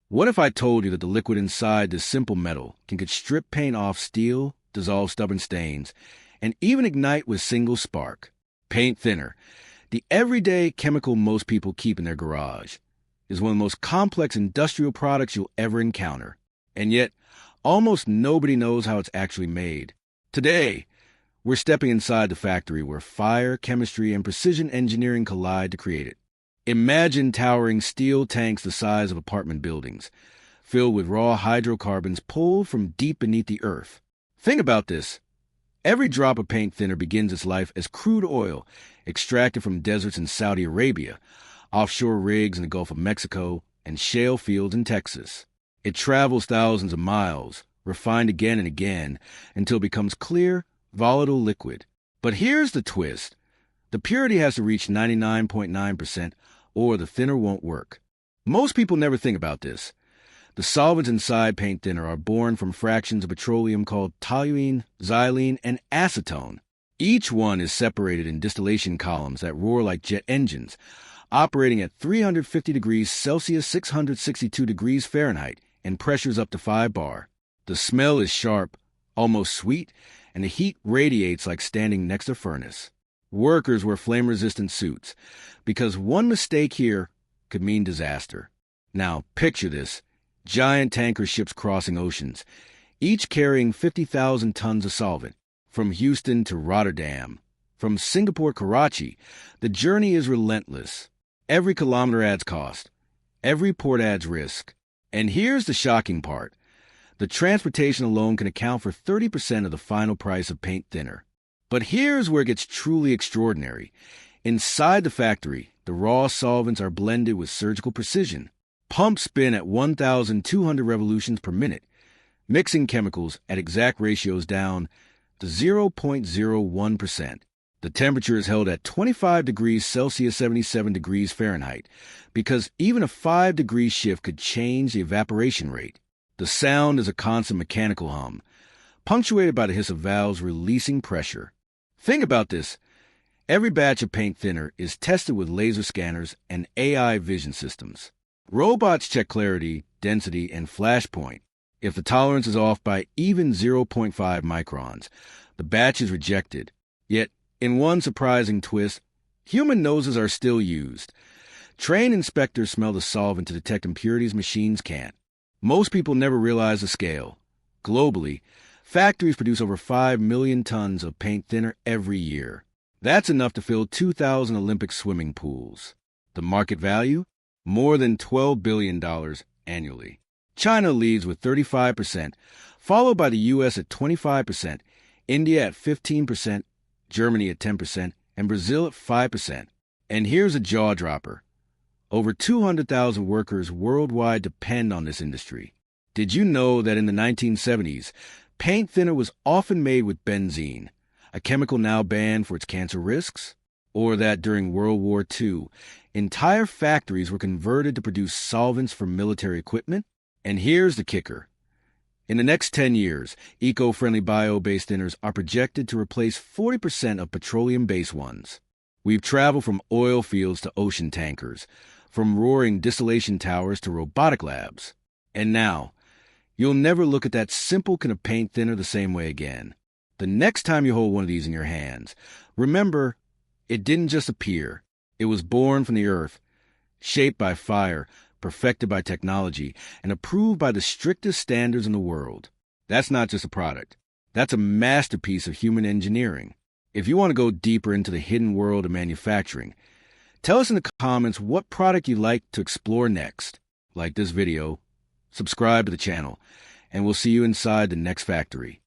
What if I told you that the liquid inside this simple metal can strip paint off steel, dissolve stubborn stains, and even ignite with a single spark? Paint thinner, the everyday chemical most people keep in their garage, is one of the most complex industrial products you'll ever encounter. And yet, almost nobody knows how it's actually made. Today, we're stepping inside the factory where fire, chemistry, and precision engineering collide to create it. Imagine towering steel tanks the size of apartment buildings, filled with raw hydrocarbons pulled from deep beneath the earth. Think about this. Every drop of paint thinner begins its life as crude oil, extracted from deserts in Saudi Arabia, offshore rigs in the Gulf of Mexico, and shale fields in Texas. It travels thousands of miles, refined again and again, until it becomes clear, volatile liquid. But here's the twist. The purity has to reach 99.9%, or the thinner won't work. Most people never think about this. The solvents inside paint thinner are born from fractions of petroleum called toluene, xylene, and acetone. Each one is separated in distillation columns that roar like jet engines, operating at 350 degrees Celsius, 662 degrees Fahrenheit, and pressures up to 5 bar. The smell is sharp, almost sweet, and the heat radiates like standing next to a furnace. Workers wear flame-resistant suits, because one mistake here could mean disaster. Now, picture this. Giant tanker ships crossing oceans, each carrying 50,000 tons of solvent. From Houston to Rotterdam, from Singapore to Karachi, the journey is relentless. Every kilometer adds cost. Every port adds risk. And here's the shocking part. The transportation alone can account for 30% of the final price of paint thinner. But here's where it gets truly extraordinary. Inside the factory, the raw solvents are blended with surgical precision. Pumps spin at 1,200 revolutions per minute, mixing chemicals at exact ratios down to 0.01%. The temperature is held at 25 degrees Celsius, 77 degrees Fahrenheit, because even a 5-degree shift could change the evaporation rate. The sound is a constant mechanical hum, punctuated by the hiss of valves releasing pressure. Think about this. Every batch of paint thinner is tested with laser scanners and AI vision systems. Robots check clarity, density, and flash point. If the tolerance is off by even 0.5 microns, the batch is rejected. Yet, in one surprising twist, human noses are still used. Trained inspectors smell the solvent to detect impurities machines can't. Most people never realize the scale. Globally, factories produce over 5 million tons of paint thinner every year. That's enough to fill 2,000 Olympic swimming pools. The market value? More than $12 billion annually. China leads with 35%, followed by the U.S. at 25%, India at 15%, Germany at 10%, and Brazil at 5%. And here's a jaw-dropper. Over 200,000 workers worldwide depend on this industry. Did you know that in the 1970s, paint thinner was often made with benzene, a chemical now banned for its cancer risks? Or that during World War II, entire factories were converted to produce solvents for military equipment? And here's the kicker. In the next 10 years, eco-friendly bio-based thinners are projected to replace 40% of petroleum-based ones. We've traveled from oil fields to ocean tankers, from roaring distillation towers to robotic labs. And now, you'll never look at that simple can of paint thinner the same way again. The next time you hold one of these in your hands, remember, it didn't just appear. It was born from the earth, shaped by fire, perfected by technology, and approved by the strictest standards in the world. That's not just a product. That's a masterpiece of human engineering. If you want to go deeper into the hidden world of manufacturing, tell us in the comments what product you'd like to explore next. Like this video, subscribe to the channel, and we'll see you inside the next factory.